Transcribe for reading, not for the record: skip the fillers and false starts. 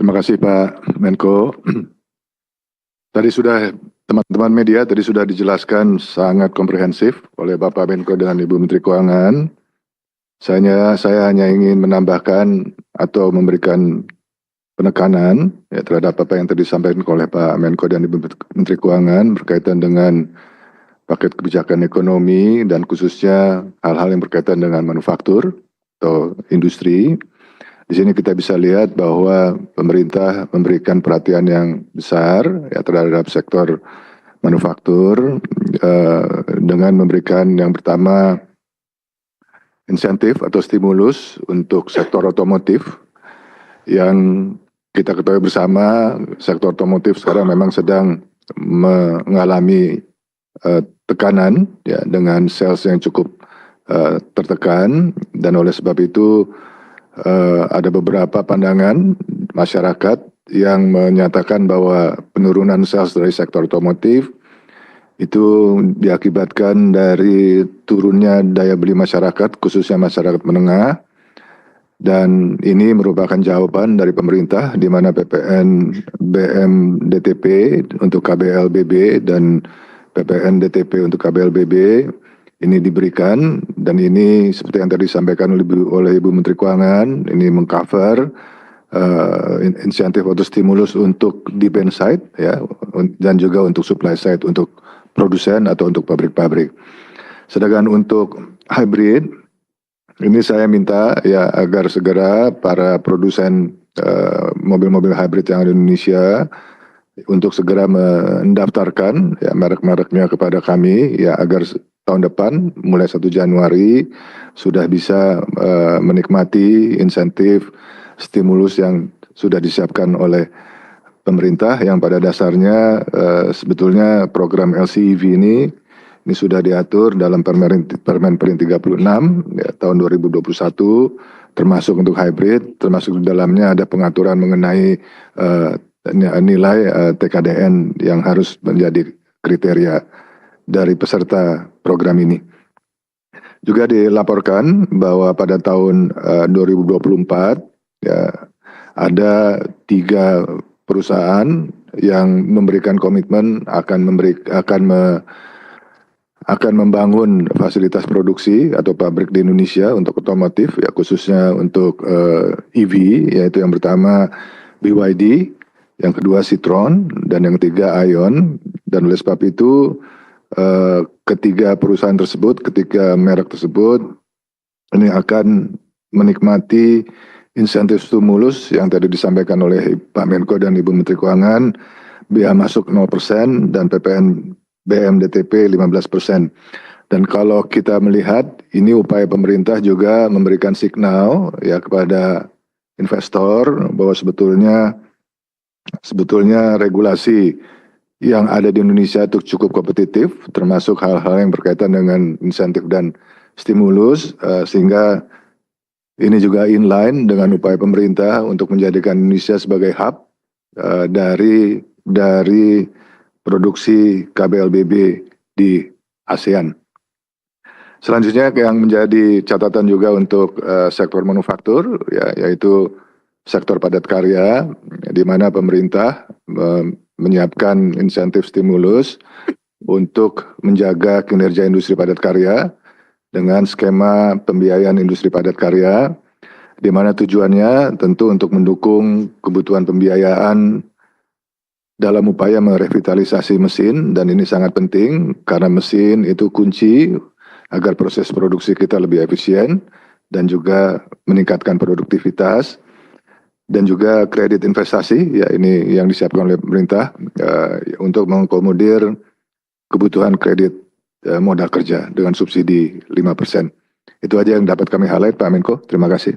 Terima kasih Pak Menko. Tadi sudah teman-teman media tadi sudah dijelaskan sangat komprehensif oleh Bapak Menko dengan Ibu Menteri Keuangan. Saya hanya ingin menambahkan atau memberikan penekanan ya, terhadap apa yang tadi disampaikan oleh Pak Menko dan Ibu Menteri Keuangan berkaitan dengan paket kebijakan ekonomi dan khususnya hal-hal yang berkaitan dengan manufaktur atau industri. Di sini kita bisa lihat bahwa pemerintah memberikan perhatian yang besar ya, terhadap sektor manufaktur dengan memberikan yang pertama insentif atau stimulus untuk sektor otomotif yang kita ketahui bersama sektor otomotif sekarang memang sedang mengalami tekanan ya, dengan sales yang cukup tertekan, dan oleh sebab itu ada beberapa pandangan masyarakat yang menyatakan bahwa penurunan sales dari sektor otomotif itu diakibatkan dari turunnya daya beli masyarakat, khususnya masyarakat menengah, dan ini merupakan jawaban dari pemerintah di mana PPN BM-DTP untuk KBLBB dan PPN DTP untuk KBLBB ini diberikan, dan ini seperti yang tadi disampaikan oleh Ibu Menteri Keuangan, ini mengcover insentif atau stimulus untuk demand side ya, dan juga untuk supply side untuk produsen atau untuk pabrik-pabrik. Sedangkan untuk hybrid ini saya minta ya agar segera para produsen mobil-mobil hybrid yang ada di Indonesia untuk segera mendaftarkan ya merek-mereknya kepada kami ya, agar tahun depan mulai 1 Januari sudah bisa menikmati insentif stimulus yang sudah disiapkan oleh pemerintah, yang pada dasarnya sebetulnya program LCEV ini sudah diatur dalam Permen 36 ya, tahun 2021, termasuk untuk hybrid, termasuk di dalamnya ada pengaturan mengenai nilai TKDN yang harus menjadi kriteria dari peserta program ini. Juga dilaporkan bahwa pada tahun 2024 ya, ada 3 perusahaan yang memberikan komitmen akan membangun fasilitas produksi atau pabrik di Indonesia untuk otomotif ya, khususnya untuk EV, yaitu yang pertama BYD, yang kedua Citroen, dan yang ketiga Ion. Dan oleh sebab itu ketiga perusahaan tersebut, ketiga merek tersebut ini akan menikmati insentif stimulus yang tadi disampaikan oleh Pak Menko dan Ibu Menteri Keuangan, biaya masuk 0% dan PPN BM-DTP 15%. Dan kalau kita melihat ini upaya pemerintah juga memberikan signal ya kepada investor bahwa sebetulnya regulasi yang ada di Indonesia itu cukup kompetitif, termasuk hal-hal yang berkaitan dengan insentif dan stimulus, sehingga ini juga inline dengan upaya pemerintah untuk menjadikan Indonesia sebagai hub dari produksi KBLBB di ASEAN. Selanjutnya yang menjadi catatan juga untuk sektor manufaktur ya, yaitu sektor padat karya, di mana pemerintah menyiapkan insentif stimulus untuk menjaga kinerja industri padat karya dengan skema pembiayaan industri padat karya, di mana tujuannya tentu untuk mendukung kebutuhan pembiayaan dalam upaya merevitalisasi mesin, dan ini sangat penting karena mesin itu kunci agar proses produksi kita lebih efisien dan juga meningkatkan produktivitas. Dan juga kredit investasi ya, ini yang disiapkan oleh pemerintah untuk mengakomodir kebutuhan kredit modal kerja dengan subsidi 5%. Itu aja yang dapat kami highlight, Pak Menko. Terima kasih.